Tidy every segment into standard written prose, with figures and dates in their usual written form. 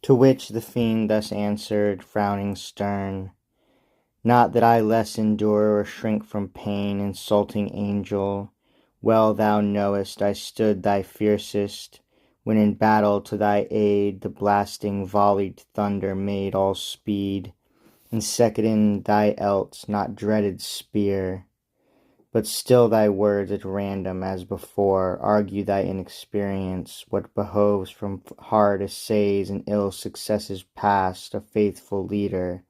To which the fiend thus answered, frowning stern, "Not that I less endure or shrink from pain, Insulting angel! Well thou knowest I stood thy fiercest, when in battle to thy aid The blasting volleyed thunder made all speed, And seconded thy else not dreaded spear. But still thy words at random, as before, Argue thy inexperience, what behoves From hard essays and ill successes past A faithful leader,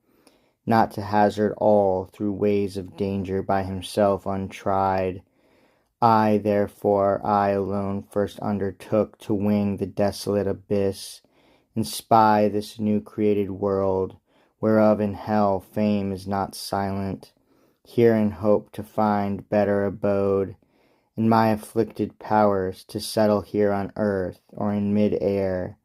not to hazard all Through ways of danger by himself untried. I, therefore, I alone first undertook To wing the desolate abyss, and spy This new created world, whereof in hell Fame is not silent, here in hope to find Better abode, and my afflicted powers To settle here on earth, or in mid-air,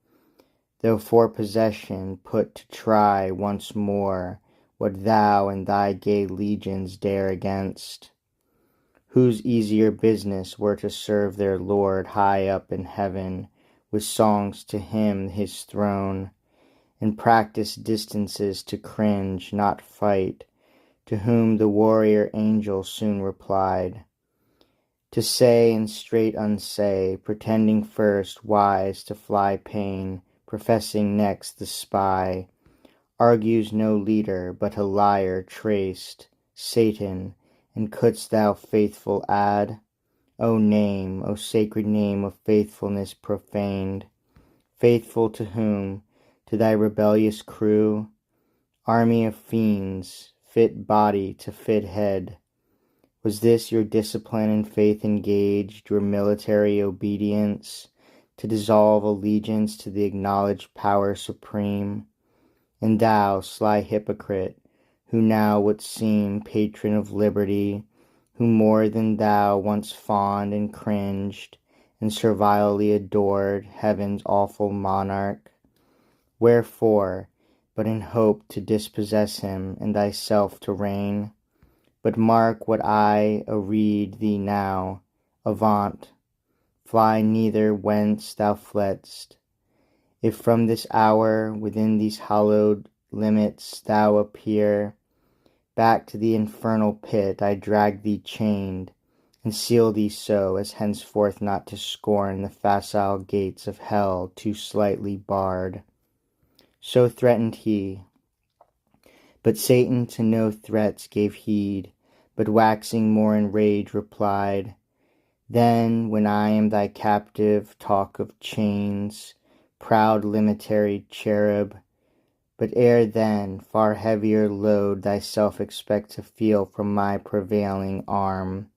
Though for possession put to try once more What thou and thy gay legions dare against, Whose easier business were to serve their Lord High up in heaven, with songs to hymn his throne, And practice distances to cringe, not fight, To whom the warrior angel soon replied, To say and straight unsay, pretending first Wise to fly pain, professing next the spy, Argues no leader, but a liar traced, Satan, and couldst thou faithful add? O name, O sacred name of faithfulness profaned, Faithful to whom? To thy rebellious crew? Army of fiends, fit body to fit head. Was this your discipline and faith engaged, Your military obedience, to dissolve allegiance To the acknowledged power supreme? And thou, sly hypocrite, who now wouldst seem Patron of liberty, who more than thou Once fawned and cringed, and servilely adored Heaven's awful monarch, wherefore, but in hope to dispossess him, and thyself to reign? But mark what I arede thee now, avaunt, Fly neither whence thou fledst. If from this hour within these hallowed limits thou appear, Back to the infernal pit I drag thee chained, And seal thee so, as henceforth not to scorn The facile gates of hell too slightly barred. So threatened he. But Satan to no threats gave heed, But waxing more enraged replied, Then, when I am thy captive, talk of chains, Proud limitary cherub, but ere then Far heavier load thyself expect to feel From my prevailing arm,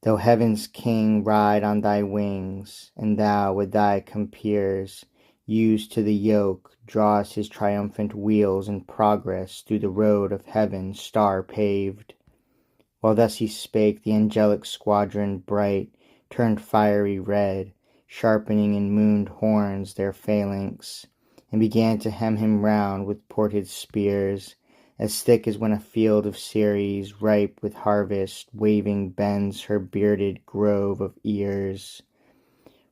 though heaven's king Ride on thy wings, and thou with thy compeers, Used to the yoke, drawest his triumphant wheels In progress through the road of heaven star paved. While thus he spake, the angelic squadron bright Turned fiery red, sharpening in mooned horns Their phalanx, and began to hem him round With ported spears, as thick as when a field of Ceres, ripe with harvest, waving bends her bearded grove of ears.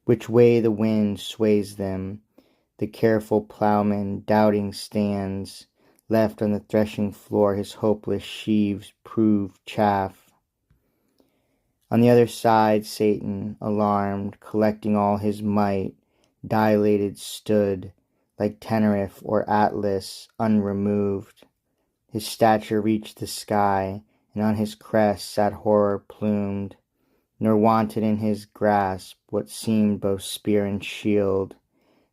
Which way the wind sways them, the careful ploughman doubting stands, Left on the threshing floor his hopeless sheaves prove chaff. On the other side Satan, alarmed, collecting all his might, Dilated stood, like Tenerife or Atlas, unremoved. His stature reached the sky, and on his crest Sat horror plumed, nor wanted in his grasp What seemed both spear and shield.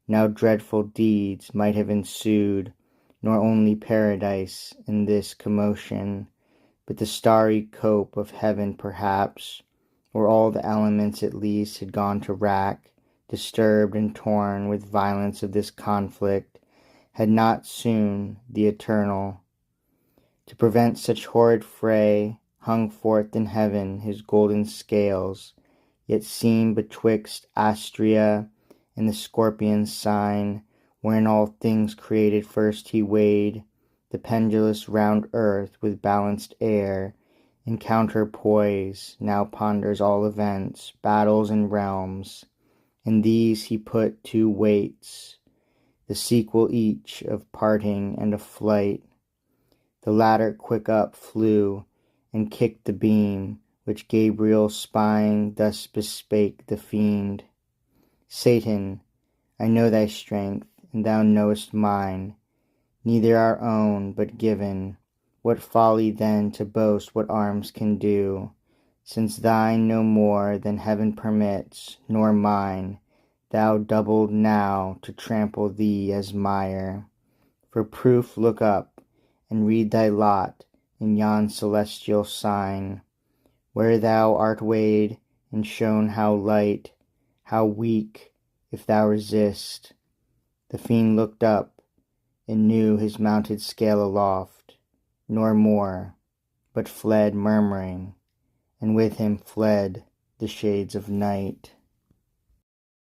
Now dreadful deeds might have ensued, Nor only paradise in this commotion, But the starry cope of heaven perhaps, Or all the elements at least had gone to wrack, Disturbed and torn with violence of this conflict, Had not soon the Eternal, to prevent such horrid fray, Hung forth in heaven his golden scales, Yet seen betwixt Astrea and the Scorpion's sign, Wherein all things created first he weighed The pendulous round earth with balanced air, In counterpoise now ponders all events, Battles and realms, and these he put two weights, the sequel each of parting and of flight. The latter quick up flew, and kicked the beam, which Gabriel spying thus bespake the fiend. Satan, I know thy strength, and thou knowest mine, neither our own, but given. What folly then to boast what arms can do, since thine no more than heaven permits, nor mine, thou doubled now to trample thee as mire. For proof look up, and read thy lot in yon celestial sign, where thou art weighed, and shown how light, how weak, if thou resist. The fiend looked up, and knew his mounted scale aloft, nor more, but fled murmuring, and with him fled the shades of night.